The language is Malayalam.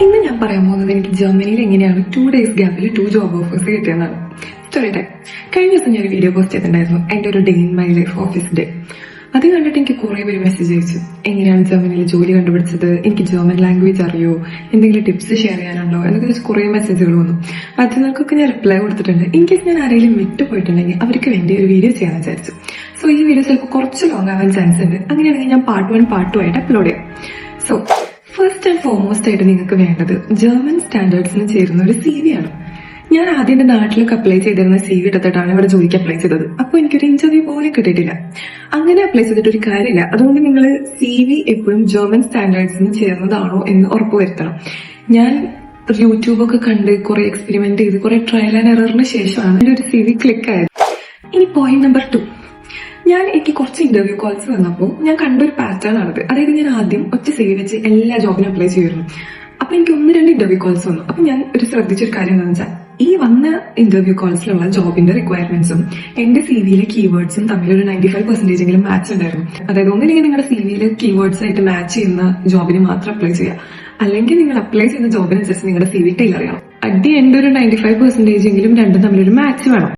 ഇന്ന് ഞാൻ പറയാൻ പോകുന്നത് എനിക്ക് ജർമ്മനിയിൽ എങ്ങനെയാണ് 2 days ഗ്യാപ്പിൽ 2 ജോബ് ഓഫേഴ്സ് കിട്ടിയെന്നാണ്. Story time. കഴിഞ്ഞ ദിവസം ഞാൻ ഒരു വീഡിയോ പോസ്റ്റ് ചെയ്തിട്ടുണ്ടായിരുന്നു, എന്റെ ഒരു day in my life office day. അത് കണ്ടിട്ട് എനിക്ക് കുറെ പേര് മെസ്സേജ് അയച്ചു, എങ്ങനെയാണ് ജർമ്മനിയിൽ ജോലി കണ്ടുപിടിച്ചത്, എനിക്ക് ജർമ്മൻ ലാംഗ്വേജ് അറിയോ, എന്തെങ്കിലും ടിപ്സ് ഷെയർ ചെയ്യാനുണ്ടോ എന്നൊക്കെ വെച്ച് കുറെ മെസ്സേജുകൾ വന്നു. അതിനൊക്കെ ഞാൻ റിപ്ലൈ കൊടുത്തിട്ടുണ്ട്. ഇൻ കേസ് ഞാൻ ആരെങ്കിലും വിട്ടുപോയിട്ടുണ്ടെങ്കിൽ അവർക്ക് വേണ്ടി ഒരു വീഡിയോ ചെയ്യാൻ വിചാരിച്ചു. സോ ഈ വീഡിയോ ചിലപ്പോൾ കുറച്ച് ലോങ് ആവാൻ ചാൻസ് ഉണ്ട്. അങ്ങനെയാണെങ്കിൽ ഞാൻ പാർട്ട് 1 പാർട്ട് 2 ആയിട്ട് അപ്ലോഡ് ചെയ്യാം. സോ ഫസ്റ്റ് ആൻഡ് ഫോർമോസ്റ്റ് ആയിട്ട് നിങ്ങൾക്ക് വേണ്ടത് ജർമ്മൻ സ്റ്റാൻഡേർഡ്സിന് ചേരുന്ന ഒരു CV ആണ്. ഞാൻ ആദ്യം എന്റെ നാട്ടിലൊക്കെ അപ്ലൈ ചെയ്തിരുന്ന CV എടുത്തിട്ടാണ് ഇവിടെ ജോലിക്ക് അപ്ലൈ ചെയ്തത്. അപ്പോൾ എനിക്കൊരു ഇന്റർവ്യൂ പോലും കിട്ടിയിട്ടില്ല. അങ്ങനെ അപ്ലൈ ചെയ്തിട്ട് ഒരു കാര്യമില്ല. അതുകൊണ്ട് നിങ്ങൾ CV എപ്പോഴും ജർമ്മൻ സ്റ്റാൻഡേർഡ്സിന് ചേർന്നതാണോ എന്ന് ഉറപ്പുവരുത്തണം. ഞാൻ യൂട്യൂബൊക്കെ കണ്ട് കുറെ എക്സ്പെരിമെന്റ് ചെയ്ത് കുറെ ട്രയൽ ആൻഡ് എററിന് ശേഷമാണ് എന്റെ ഒരു CV ക്ലിക്ക് ആയത്. ഇനി പോയിന്റ് നമ്പർ 2, എനിക്ക് കുറച്ച് ഇന്റർവ്യൂ കോൾസ് വന്നപ്പോൾ ഞാൻ കണ്ടൊരു പാറ്റേൺ ആണത്. അതായത് ഞാൻ ആദ്യം ഒറ്റ CV വെച്ച് എല്ലാ ജോബിനും അപ്ലൈ ചെയ്യുമായിരുന്നു. അപ്പൊ എനിക്ക് 1-2 ഇന്റർവ്യൂ കോൾസ് വന്നു. അപ്പൊ ഞാൻ ശ്രദ്ധിച്ചൊരു കാര്യം എന്താണെന്ന് വെച്ചാൽ, ഈ വന്ന ഇന്റർവ്യൂ കോൾസിലുള്ള ജോബിന്റെ റിക്വയർമെന്റ്സും എന്റെ CVയിലെ കീവേഡ്സും തമ്മിൽ ഒരു 95% മാച്ച് ഉണ്ടായിരുന്നു. അതായത് ഒന്നില്ലെങ്കിൽ നിങ്ങളുടെ CVയിലെ കീവേഡ്സ് ആയിട്ട് മാച്ച് ചെയ്യുന്ന ജോബിന് മാത്രം അപ്ലൈ ചെയ്യുക, അല്ലെങ്കിൽ നിങ്ങൾ അപ്ലൈ ചെയ്യുന്ന ജോബിനനുസരിച്ച് നിങ്ങളുടെ CV ടൈലർ ചെയ്യണം. അറ്റ് ദി എൻഡ് ഒരു 95% എങ്കിലും രണ്ടും തമ്മിലൊരു മാച്ച് വേണം.